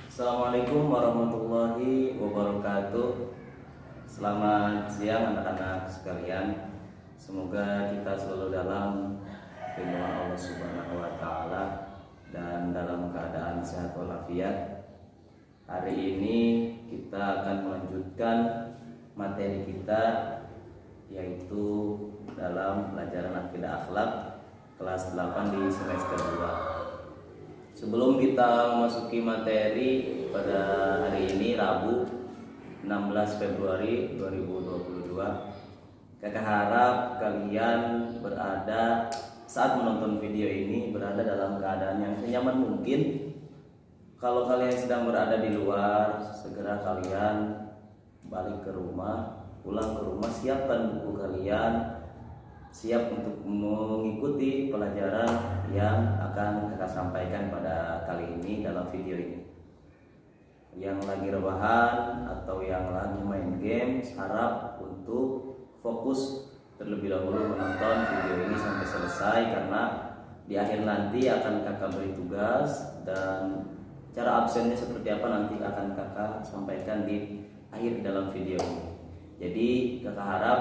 Assalamualaikum warahmatullahi wabarakatuh. Selamat siang anak-anak sekalian. Semoga kita selalu dalam lindungan Allah Subhanahu wa taala dan dalam keadaan sehat walafiat. Hari ini kita akan melanjutkan materi kita, yaitu dalam pelajaran akidah akhlak kelas 8 di semester 2. Sebelum kita memasuki materi pada hari ini Rabu 16 Februari 2022, Kakak harap kalian berada saat menonton video ini berada dalam keadaan yang senyaman mungkin. Kalau kalian sedang berada di luar, segera kalian balik ke rumah, pulang ke rumah, siapkan buku kalian, siap untuk mengikuti pelajaran yang akan kakak sampaikan pada kali ini dalam video ini. Yang lagi rebahan atau yang lagi main game, harap untuk fokus terlebih dahulu menonton video ini sampai selesai, karena di akhir nanti akan kakak beri tugas dan cara absennya seperti apa nanti akan kakak sampaikan di akhir dalam video ini. Jadi kakak harap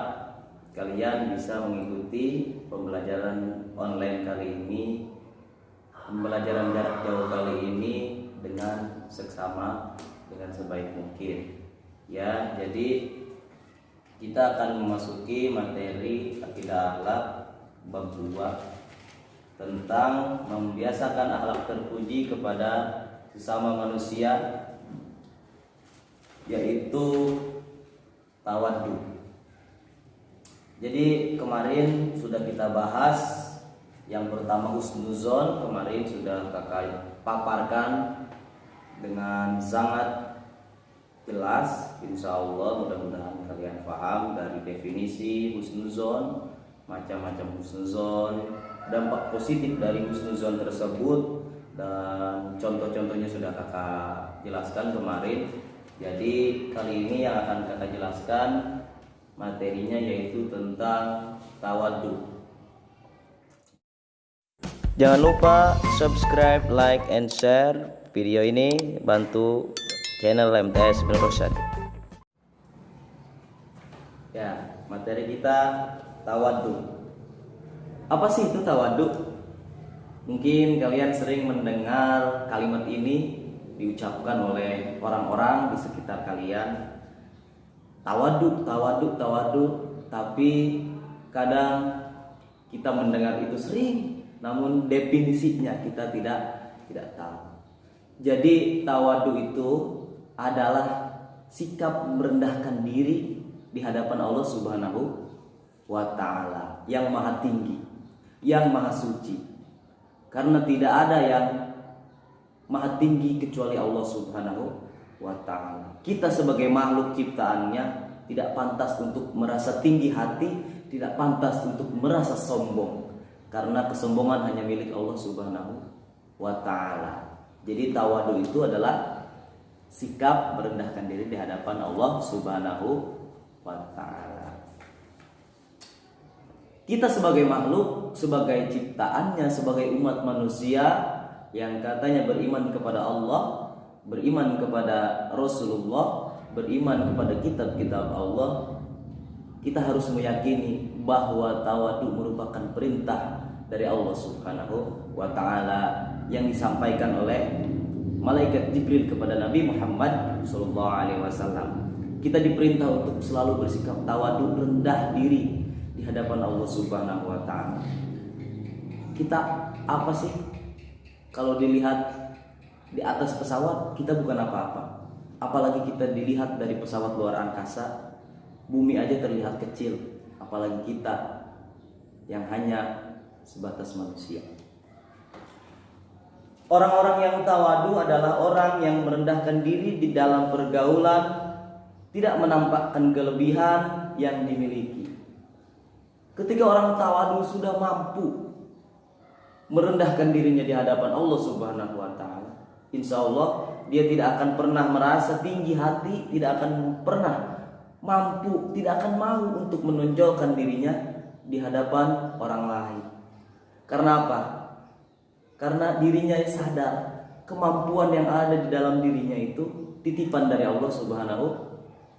kalian bisa mengikuti pembelajaran online kali ini, pembelajaran jarak jauh kali ini dengan seksama, dengan sebaik mungkin. Ya, jadi kita akan memasuki materi akidah akhlak bab 2 tentang membiasakan akhlak terpuji kepada sesama manusia, yaitu tawaddu. Jadi kemarin sudah kita bahas yang pertama husnuzon, kemarin sudah kakak paparkan dengan sangat jelas. Insya Allah mudah-mudahan kalian paham dari definisi husnuzon, macam-macam husnuzon, dampak positif dari husnuzon tersebut, dan contoh-contohnya sudah kakak jelaskan kemarin. Jadi kali ini yang akan kakak jelaskan materinya yaitu tentang tawaddu. Jangan lupa subscribe, like, and share video ini, bantu channel MTS Ibnu Rosyad. Ya, materi kita tawaddu. Apa sih itu tawaddu? Mungkin kalian sering mendengar kalimat ini diucapkan oleh orang-orang di sekitar kalian. Tawaddu, tawaddu, tawaddu, tapi kadang kita mendengar itu sering, namun definisinya kita tidak tahu. Jadi tawaddu itu adalah sikap merendahkan diri di hadapan Allah Subhanahu wa taala yang maha tinggi, yang maha suci. Karena tidak ada yang maha tinggi kecuali Allah Subhanahu wa ta'ala. Kita sebagai makhluk ciptaannya tidak pantas untuk merasa tinggi hati, tidak pantas untuk merasa sombong, karena kesombongan hanya milik Allah Subhanahu wa ta'ala. Jadi tawadhu itu adalah sikap merendahkan diri di hadapan Allah Subhanahu wa ta'ala. Kita sebagai makhluk, sebagai ciptaannya, sebagai umat manusia yang katanya beriman kepada Allah, beriman kepada Rasulullah, beriman kepada kitab-kitab Allah, kita harus meyakini bahwa tawadhu merupakan perintah dari Allah Subhanahu wa ta'ala yang disampaikan oleh malaikat Jibril kepada Nabi Muhammad SAW. Kita diperintah untuk selalu bersikap tawadhu, rendah diri di hadapan Allah Subhanahu wa ta'ala. Kita apa sih? Kalau dilihat di atas pesawat, kita bukan apa-apa. Apalagi kita dilihat dari pesawat luar angkasa, bumi aja terlihat kecil, apalagi kita yang hanya sebatas manusia. Orang-orang yang tawadhu adalah orang yang merendahkan diri di dalam pergaulan, tidak menampakkan kelebihan yang dimiliki. Ketika orang tawadhu sudah mampu merendahkan dirinya di hadapan Allah Subhanahu wa ta'ala, insya Allah dia tidak akan pernah merasa tinggi hati, tidak akan pernah mampu, tidak akan mau untuk menonjolkan dirinya di hadapan orang lain. Karena apa? karena dirinya sadar kemampuan yang ada di dalam dirinya itu titipan dari Allah Subhanahu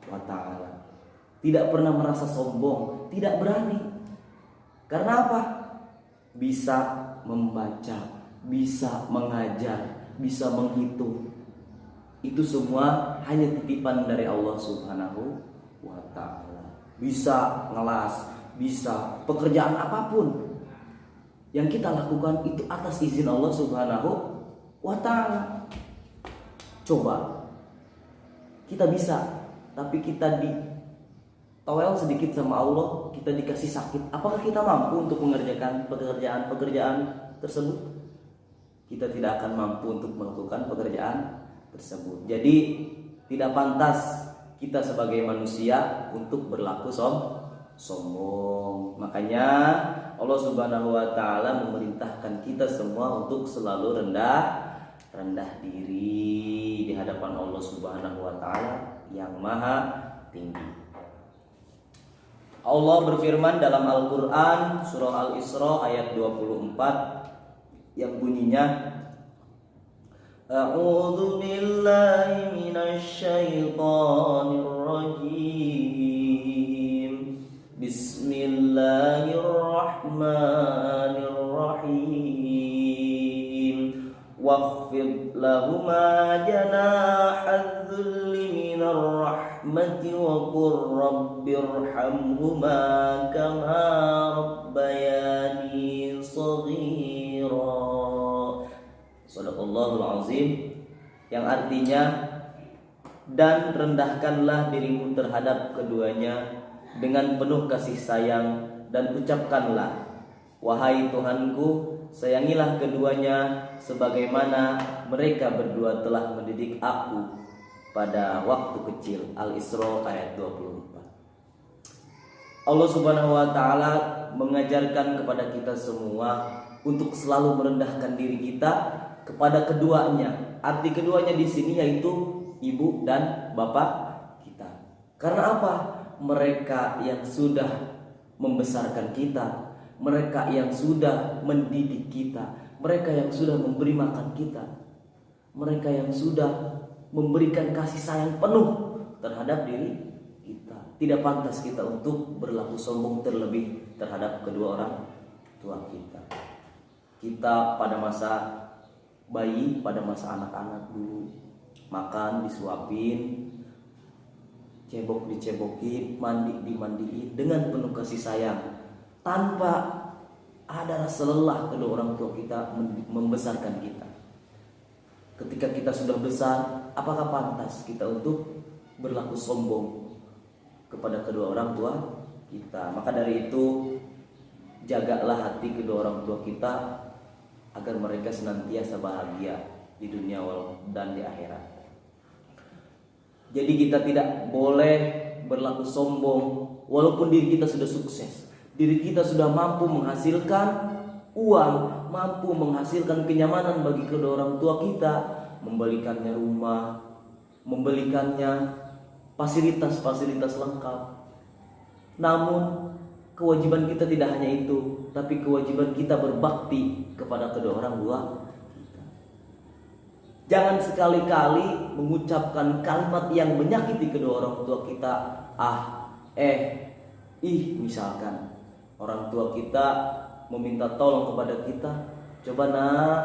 wa taala. Tidak pernah merasa sombong, tidak berani. Karena apa? Bisa membaca, bisa mengajar, bisa menghitung. Itu semua hanya titipan dari Allah Subhanahu wa taala. Bisa ngelas, bisa pekerjaan apapun yang kita lakukan itu atas izin Allah Subhanahu wa taala. Coba kita bisa, tapi kita ditowel sedikit sama Allah, kita dikasih sakit. Apakah kita mampu untuk mengerjakan pekerjaan tersebut? Kita tidak akan mampu untuk melakukan pekerjaan tersebut. Jadi tidak pantas kita sebagai manusia untuk berlaku sombong. Makanya Allah Subhanahu wa taala memerintahkan kita semua untuk selalu rendah diri di hadapan Allah Subhanahu wa taala yang maha tinggi. Allah berfirman dalam Al-Qur'an surah Al-Isra ayat 24 yang bunyinya, A'udzu billahi minasy syaithanir rajim. Bismillahirrahmanirrahim. Wakhfid lahuma janahadz dzulli minar rahmati wa qur rabbirhamhuma kama rabbayani shaghira. Shadaqallahul azim, yang artinya, dan rendahkanlah dirimu terhadap keduanya dengan penuh kasih sayang, dan ucapkanlah, wahai Tuhanku, sayangilah keduanya sebagaimana mereka berdua telah mendidik aku pada waktu kecil. Al-Isra ayat 24. Allah Subhanahu wa taala mengajarkan kepada kita semua untuk selalu merendahkan diri kita kepada keduanya. Arti keduanya di sini yaitu ibu dan bapak kita. Karena apa? Mereka yang sudah membesarkan kita, mereka yang sudah mendidik kita, mereka yang sudah memberi makan kita, mereka yang sudah memberikan kasih sayang penuh terhadap diri kita. Tidak pantas kita untuk berlaku sombong terlebih terhadap kedua orang tua kita. Kita pada masa bayi, pada masa anak-anak dulu, makan disuapin, cebok dicebokin, mandi dimandiin dengan penuh kasih sayang, tanpa ada rasa lelah kedua orang tua kita membesarkan kita. Ketika kita sudah besar, apakah pantas kita untuk berlaku sombong kepada kedua orang tua kita? Maka dari itu, jagalah hati kedua orang tua kita agar mereka senantiasa bahagia di dunia dan di akhirat. Jadi kita tidak boleh berlaku sombong walaupun diri kita sudah sukses, diri kita sudah mampu menghasilkan uang, mampu menghasilkan kenyamanan bagi kedua orang tua kita, membelikannya rumah, membelikannya fasilitas-fasilitas lengkap. Namun kewajiban kita tidak hanya itu, tapi kewajiban kita berbakti kepada kedua orang tua kita. Jangan sekali-kali mengucapkan kalimat yang menyakiti kedua orang tua kita. Misalkan orang tua kita meminta tolong kepada kita, coba nak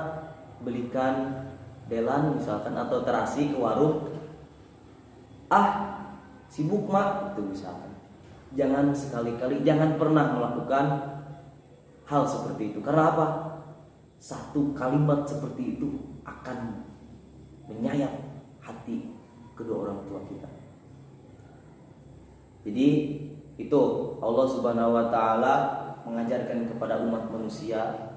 belikan delan misalkan atau terasi ke warung. Sibuk mak, itu misalkan. Jangan sekali-kali, jangan pernah melakukan hal seperti itu. Karena apa? Satu kalimat seperti itu akan menyayat hati kedua orang tua kita. Jadi itu Allah Subhanahu wa taala mengajarkan kepada umat manusia,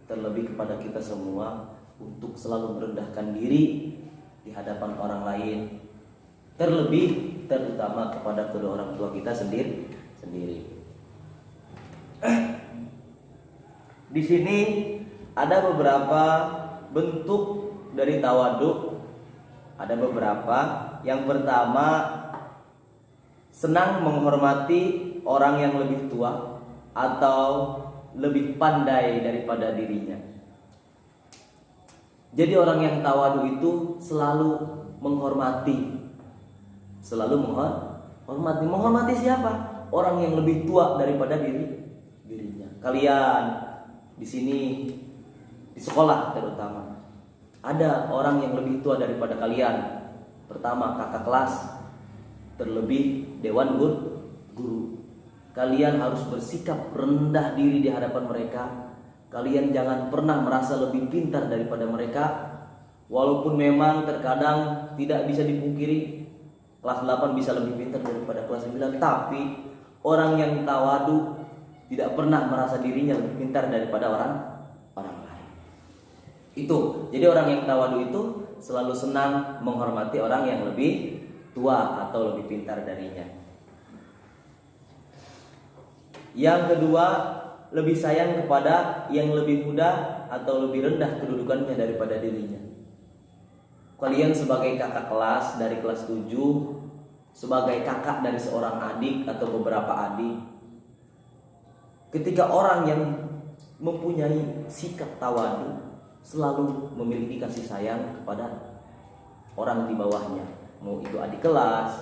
terlebih kepada kita semua, untuk selalu merendahkan diri di hadapan orang lain, terutama kepada kedua orang tua kita sendiri. Di sini ada beberapa bentuk dari tawadhu. Ada beberapa. Yang pertama, senang menghormati orang yang lebih tua atau lebih pandai daripada dirinya. Jadi orang yang tawadu itu selalu menghormati. Menghormati siapa? Orang yang lebih tua daripada dirinya. Kalian di sini di sekolah terutama ada orang yang lebih tua daripada kalian. Pertama kakak kelas, terlebih dewan guru. Kalian harus bersikap rendah diri di hadapan mereka. Kalian jangan pernah merasa lebih pintar daripada mereka. Walaupun memang terkadang tidak bisa dipungkiri kelas 8 bisa lebih pintar daripada kelas 9, tapi orang yang tawadu tidak pernah merasa dirinya lebih pintar daripada orang lain. Itu. Jadi orang yang tawadu itu selalu senang menghormati orang yang lebih tua atau lebih pintar darinya. Yang kedua, lebih sayang kepada yang lebih muda atau lebih rendah kedudukannya daripada dirinya. Kalian sebagai kakak kelas dari kelas 7, sebagai kakak dari seorang adik atau beberapa adik, ketika orang yang mempunyai sikap tawadu selalu memiliki kasih sayang kepada orang di bawahnya, mau itu adik kelas,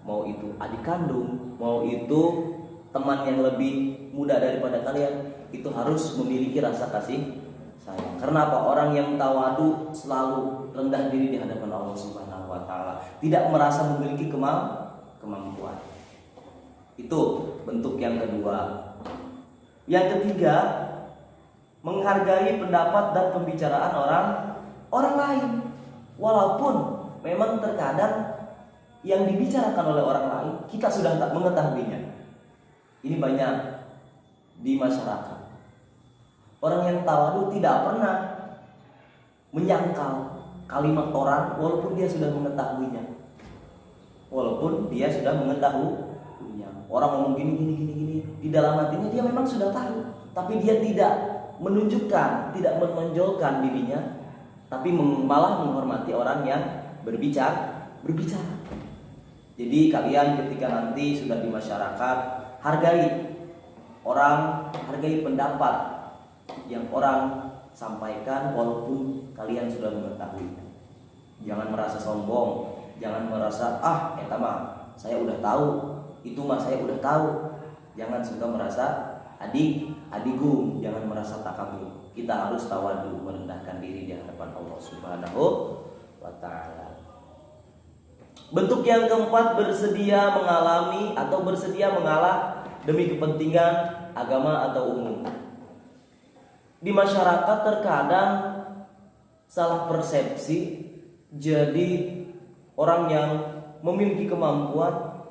mau itu adik kandung, mau itu teman yang lebih muda daripada kalian, itu harus memiliki rasa kasih sayang. Karena apa? Orang yang tawadu selalu rendah diri di hadapan Allah Subhanahu wa taala, tidak merasa memiliki kemampuan. Itu bentuk yang kedua. Yang ketiga, menghargai pendapat dan pembicaraan orang lain. Walaupun memang terkadang yang dibicarakan oleh orang lain kita sudah tak mengetahuinya. Ini banyak di masyarakat. Orang yang tawadu tidak pernah menyangkal kalimat orang walaupun dia sudah mengetahuinya. Orang ngomong gini, di dalam hatinya dia memang sudah tahu, tapi dia tidak menunjukkan, tidak menonjolkan dirinya, tapi malah menghormati orang yang berbicara. Jadi kalian ketika nanti sudah di masyarakat, hargai pendapat yang orang sampaikan walaupun kalian sudah mengetahui. Jangan merasa sombong, jangan merasa eta mah saya udah tahu, itu mah saya udah tahu. Jangan suka merasa adigung, jangan merasa takabur. Kita harus tawadu, merendahkan diri di hadapan Allah Subhanahu wa taala. Bentuk yang keempat, bersedia mengalami atau bersedia mengalah demi kepentingan agama atau umum. Di masyarakat terkadang salah persepsi, jadi orang yang memiliki kemampuan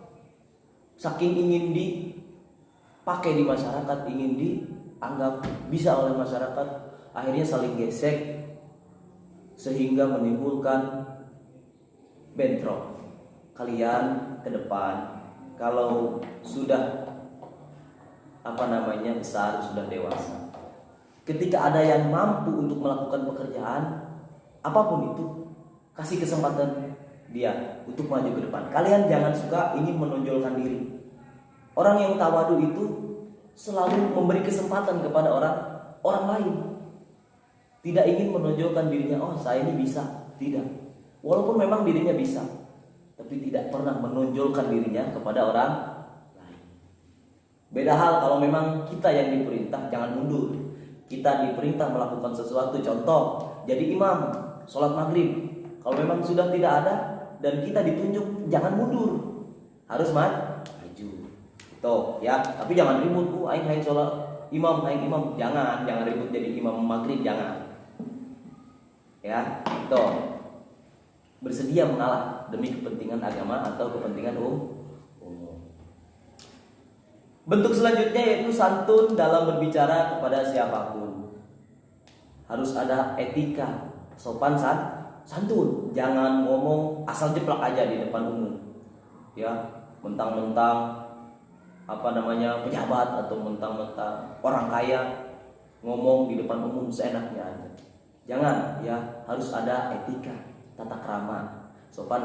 saking ingin dipakai di masyarakat, ingin dianggap bisa oleh masyarakat, akhirnya saling gesek sehingga menimbulkan bentrok. Kalian ke depan kalau sudah besar, sudah dewasa, ketika ada yang mampu untuk melakukan pekerjaan apapun itu, kasih kesempatan dia untuk maju ke depan. Kalian jangan suka ingin menonjolkan diri. Orang yang tawadu itu selalu memberi kesempatan kepada orang lain. Tidak ingin menonjolkan dirinya, saya ini bisa. Tidak. Walaupun memang dirinya bisa, tapi tidak pernah menonjolkan dirinya kepada orang lain. Beda hal kalau memang kita yang diperintah, jangan mundur. Kita diperintah melakukan sesuatu, contoh jadi imam sholat maghrib. Kalau memang sudah tidak ada dan kita ditunjuk, jangan mundur, harus maju. Tuh ya, tapi jangan ribut, aing sholat imam, jangan ribut jadi imam maghrib, jangan. Ya, tuh bersedia mengalah demi kepentingan agama atau kepentingan umum. Bentuk selanjutnya yaitu santun dalam berbicara kepada siapapun. Harus ada etika, sopan santun. Jangan ngomong asal jeplak aja di depan umum. Ya, mentang-mentang pejabat atau mentang-mentang orang kaya ngomong di depan umum seenaknya aja. Jangan, ya, harus ada etika, tata krama, sopan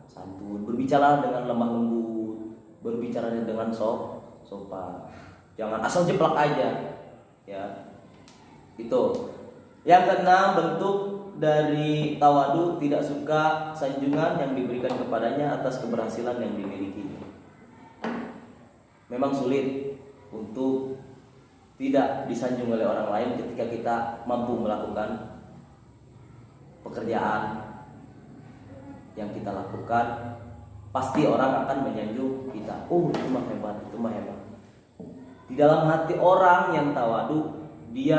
santun, berbicara dengan lemah lembut, berbicara dengan sopan. Jangan asal jeplak aja. Ya. Itu. Yang keenam, bentuk dari tawadu tidak suka sanjungan yang diberikan kepadanya atas keberhasilan yang dimilikinya. Memang sulit untuk tidak disanjung oleh orang lain ketika kita mampu melakukan pekerjaan yang kita lakukan. Pasti orang akan menyanjung kita. Oh, itu mah hebat, itu mah hebat. Di dalam hati orang yang tawadu, dia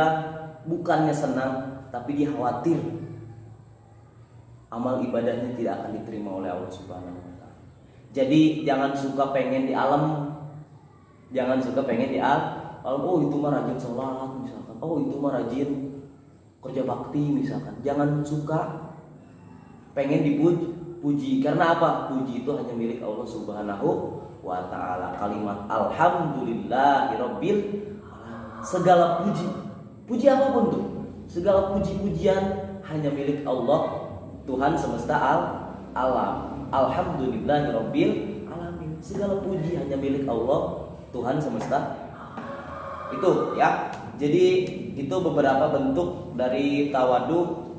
bukannya senang, tapi dia khawatir amal ibadahnya tidak akan diterima oleh Allah Subhanahu wa taala. Jadi jangan suka pengen di alam, jangan suka pengen di alam. Oh, itu mah rajin sholat misalkan. Oh, itu mah rajin kerja bakti misalkan. Jangan suka pengen dipuji. Karena apa? Puji itu hanya milik Allah Subhanahu wa ta'ala. Kalimat alhamdulillahirabbil alamin. Segala puji apapun tuh, segala puji-pujian hanya milik Allah, Tuhan semesta alam. Alhamdulillahirabbil alamin. Segala puji hanya milik Allah, Tuhan semesta. Itu ya. Jadi itu beberapa bentuk dari tawadu.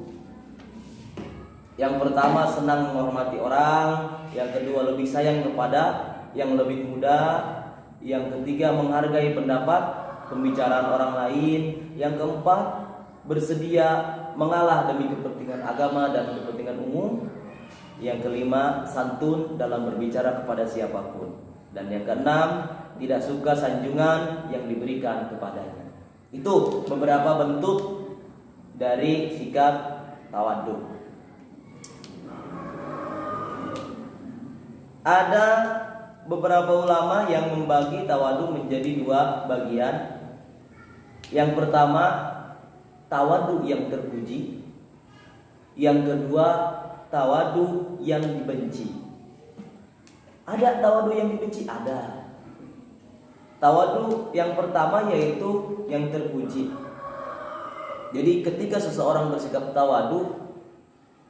Yang pertama, senang menghormati orang. Yang kedua, lebih sayang kepada yang lebih muda. Yang ketiga, menghargai pendapat pembicaraan orang lain. Yang keempat, bersedia mengalah demi kepentingan agama dan kepentingan umum. Yang kelima, santun dalam berbicara kepada siapapun. Dan yang keenam, tidak suka sanjungan yang diberikan kepadanya. Itu beberapa bentuk dari sikap tawadu. Ada beberapa ulama yang membagi tawadu menjadi dua bagian. Yang pertama, tawadu yang terpuji. Yang kedua, tawadu yang dibenci. Ada tawadu yang dibenci? Ada. Tawadu yang pertama yaitu yang terpuji. Jadi ketika seseorang bersikap tawadu,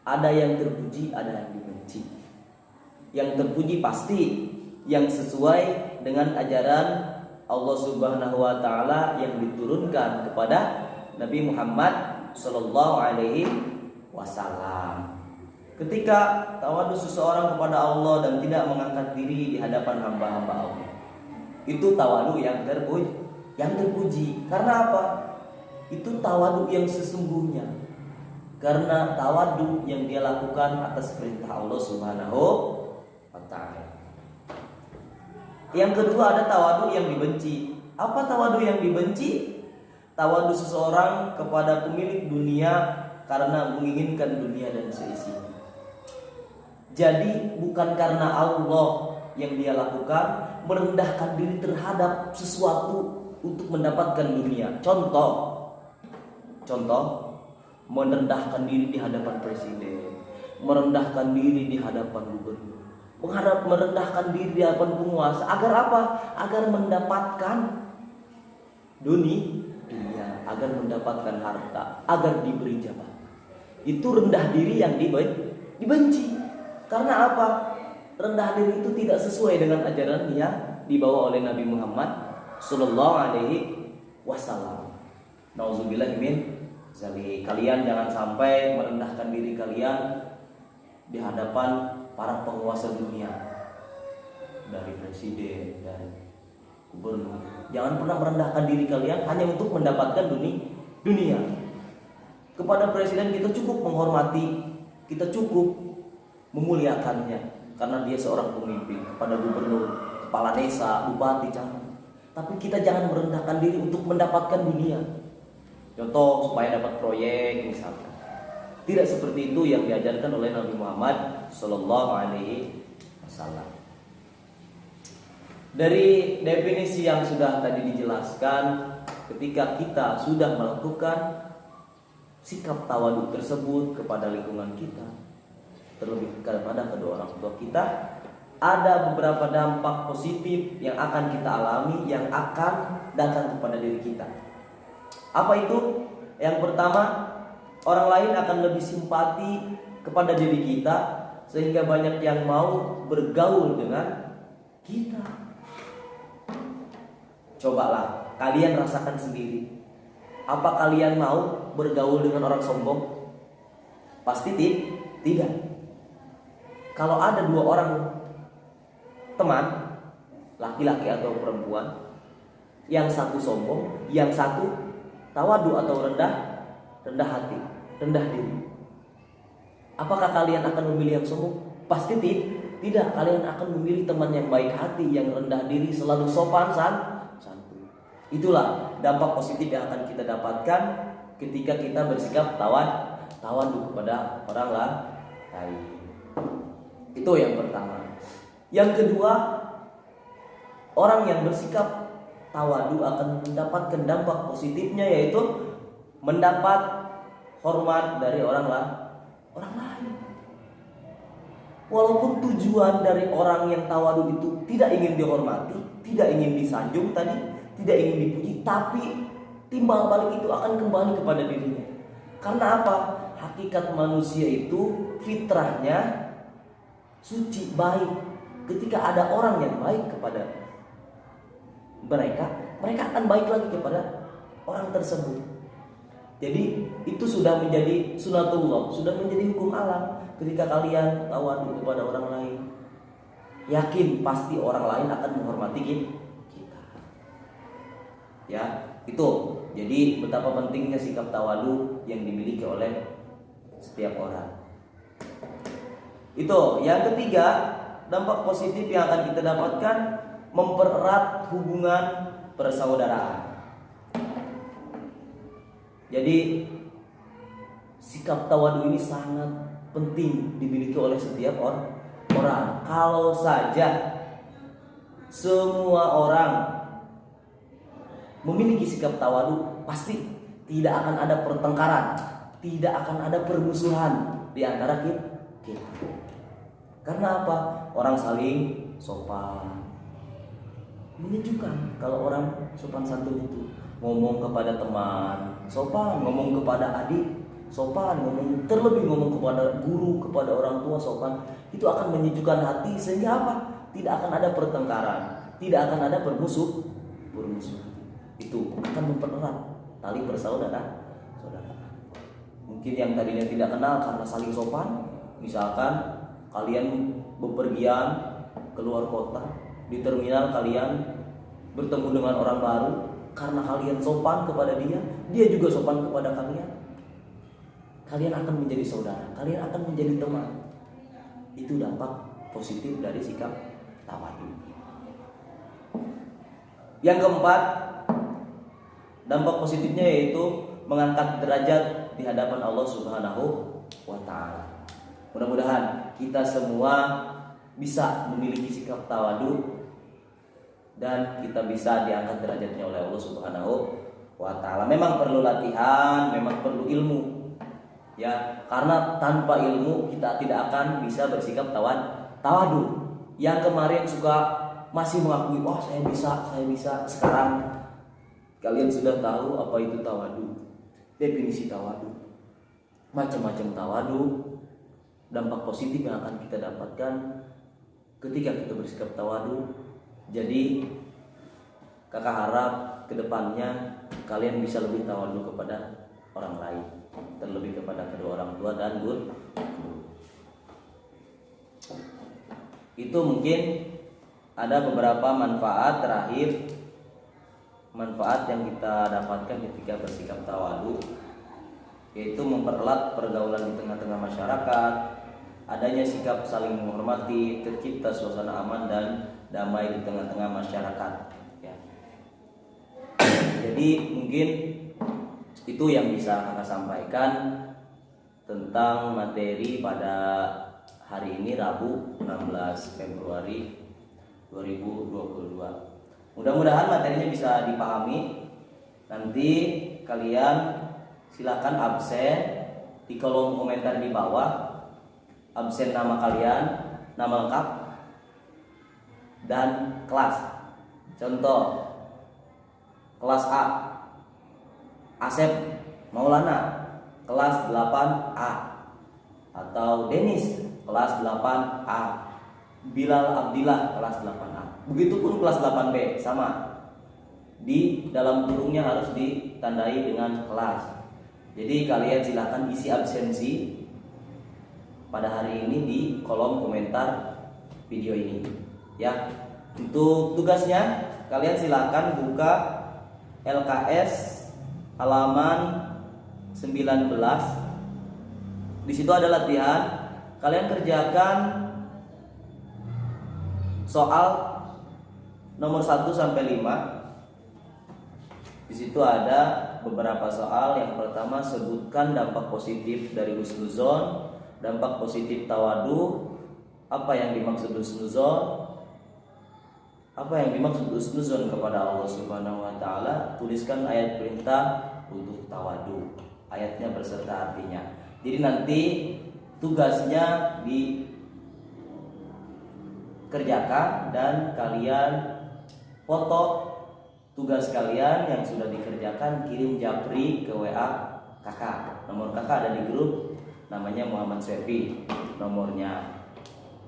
ada yang terpuji, ada yang dibenci. Yang terpuji pasti yang sesuai dengan ajaran Allah Subhanahu wa taala yang diturunkan kepada Nabi Muhammad sallallahu alaihi wasallam. Ketika tawadu seseorang kepada Allah dan tidak mengangkat diri di hadapan hamba-hamba Allah, itu tawadu yang terpuji. Karena apa? Itu tawadu yang sesungguhnya. Karena tawadu yang dia lakukan atas perintah Allah Subhanahu wa ta'ala. Yang kedua, ada tawadu yang dibenci. Apa tawadu yang dibenci? Tawadu seseorang kepada pemilik dunia karena menginginkan dunia dan seisinya. Jadi bukan karena Allah yang dia lakukan, merendahkan diri terhadap sesuatu untuk mendapatkan dunia. Contoh, merendahkan diri di hadapan presiden, merendahkan diri di hadapan gubernur, merendahkan diri di hadapan penguasa. Agar apa? Agar mendapatkan dunia, agar mendapatkan harta, agar diberi jabatan. Itu rendah diri yang dibenci. Karena apa? Rendah diri itu tidak sesuai dengan ajaran yang dibawa oleh Nabi Muhammad sallallahu alaihi wasallam. Nauzubillah min zalik. Kalian jangan sampai merendahkan diri kalian di hadapan para penguasa dunia, dari presiden, dari gubernur. Jangan pernah merendahkan diri kalian hanya untuk mendapatkan dunia. Kepada presiden kita cukup menghormati, kita cukup memuliakannya karena dia seorang pemimpin. Kepada gubernur, kepala desa, bupati, camat. Tapi kita jangan merendahkan diri untuk mendapatkan dunia. Contoh, supaya dapat proyek misalkan. Tidak seperti itu yang diajarkan oleh Nabi Muhammad sallallahu alaihi wasallam. Dari definisi yang sudah tadi dijelaskan, ketika kita sudah melakukan sikap tawadu tersebut kepada lingkungan kita, terlebih kepada kedua orang tua kita, ada beberapa dampak positif yang akan kita alami, yang akan datang kepada diri kita. Apa itu? Yang pertama, orang lain akan lebih simpati kepada diri kita, sehingga banyak yang mau bergaul dengan kita. Cobalah kalian rasakan sendiri. Apa kalian mau bergaul dengan orang sombong? Pasti tidak. Kalau ada dua orang teman, laki-laki atau perempuan, yang satu sombong, yang satu tawadu atau rendah hati, rendah diri, apakah kalian akan memilih yang sombong? Pasti tidak. Kalian akan memilih teman yang baik hati, yang rendah diri, selalu sopan santun. Itulah dampak positif yang akan kita dapatkan ketika kita bersikap tawadu kepada orang lain. Itu yang pertama. Yang kedua, orang yang bersikap tawadu akan mendapatkan dampak positifnya, yaitu mendapat hormat dari orang lain. Walaupun tujuan dari orang yang tawadu itu tidak ingin dihormati, tidak ingin disanjung tadi, tidak ingin dipuji, tapi timbal balik itu akan kembali kepada dirinya. Karena apa? Hakikat manusia itu fitrahnya suci, baik. Ketika ada orang yang baik kepada mereka akan baik lagi kepada orang tersebut. Jadi itu sudah menjadi sunatullah, sudah menjadi hukum alam. Ketika kalian tawadu kepada orang lain, yakin pasti orang lain akan menghormati kita. Ya, itu. Jadi betapa pentingnya sikap tawadu yang dimiliki oleh setiap orang. Itu. Yang ketiga, dampak positif yang akan kita dapatkan, mempererat hubungan persaudaraan. Jadi sikap tawadu ini sangat penting dimiliki oleh setiap orang. Kalau saja semua orang memiliki sikap tawadu, pasti tidak akan ada pertengkaran, tidak akan ada permusuhan di antara kita. Karena apa? Orang saling sopan. Menyejukkan kalau orang sopan santun itu. Ngomong kepada teman sopan, ngomong kepada adik sopan, terlebih ngomong kepada guru, kepada orang tua sopan. Itu akan menyejukkan hati, sehingga apa? Tidak akan ada pertengkaran, tidak akan ada permusuhan. Itu akan mempererat tali persaudaraan. Mungkin yang tadinya tidak kenal karena saling sopan, misalkan kalian bepergian keluar kota, di terminal kalian bertemu dengan orang baru, karena kalian sopan kepada dia juga sopan kepada kalian. Kalian akan menjadi saudara, kalian akan menjadi teman. Itu dampak positif dari sikap tawadu. Yang keempat, dampak positifnya yaitu mengangkat derajat di hadapan Allah Subhanahu wa Ta'ala. Mudah-mudahan kita semua bisa memiliki sikap tawadu dan kita bisa diangkat derajatnya oleh Allah Subhanahu wa Ta'ala. Memang perlu latihan, memang perlu ilmu. Ya, karena tanpa ilmu kita tidak akan bisa bersikap tawadu. Yang kemarin suka masih mengakui, wah saya bisa. Sekarang kalian sudah tahu apa itu tawadu, definisi tawadu, macam-macam tawadu, dampak positif yang akan kita dapatkan ketika kita bersikap tawadu. Jadi kakak harap kedepannya kalian bisa lebih tawadu kepada orang lain, terlebih kepada kedua orang tua dan guru. Itu mungkin ada beberapa manfaat terakhir, manfaat yang kita dapatkan ketika bersikap tawadu, yaitu mempererat pergaulan di tengah-tengah masyarakat, adanya sikap saling menghormati, tercipta suasana aman dan damai di tengah-tengah masyarakat. Ya. Jadi mungkin itu yang bisa kakak sampaikan tentang materi pada hari ini, Rabu 16 Februari 2022. Mudah-mudahan materinya bisa dipahami. Nanti kalian silakan absen di kolom komentar di bawah. Absen nama kalian, nama lengkap, dan kelas. Contoh, kelas A, Asep Maulana, kelas 8A. Atau Denis, kelas 8A. Bilal Abdillah, kelas 8A. Begitupun kelas 8B, sama. Di dalam kurungnya harus ditandai dengan kelas. Jadi kalian silakan isi absensi pada hari ini di kolom komentar video ini ya. Untuk tugasnya kalian silakan buka LKS halaman 19. Di situ ada latihan. Kalian kerjakan soal nomor 1 sampai 5. Di situ ada beberapa soal. Yang pertama, sebutkan dampak positif dari husnuzon, dampak positif tawadu. Apa yang dimaksud husnuzon? Apa yang dimaksud husnuzon kepada Allah Subhanahu wa taala? Tuliskan ayat perintah untuk tawadu. Ayatnya berserta artinya. Jadi nanti tugasnya dikerjakan dan kalian foto tugas kalian yang sudah dikerjakan, kirim japri ke WA kakak. Nomor kakak ada di grup, namanya Muhammad Swepi. Nomornya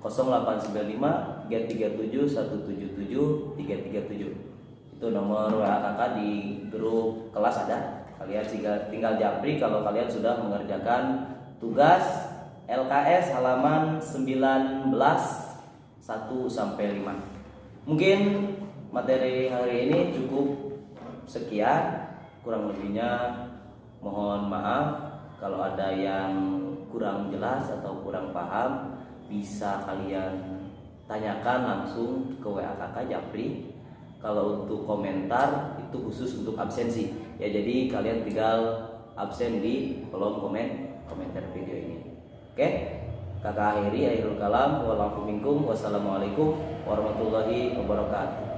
0895 337 177 337. Itu nomor WA kakak di grup kelas ada. Kalian tinggal japri kalau kalian sudah mengerjakan tugas LKS halaman 19 1 sampai 5. Mungkin materi hari ini cukup sekian, kurang lebihnya mohon maaf kalau ada yang kurang jelas atau kurang paham. Bisa kalian tanyakan langsung ke WA kakak Japri. Kalau untuk komentar itu khusus untuk absensi ya, jadi kalian tinggal absen di kolom komentar video ini. Oke, kakak akhiri, akhirul kalam, wassalamualaikum warahmatullahi wabarakatuh.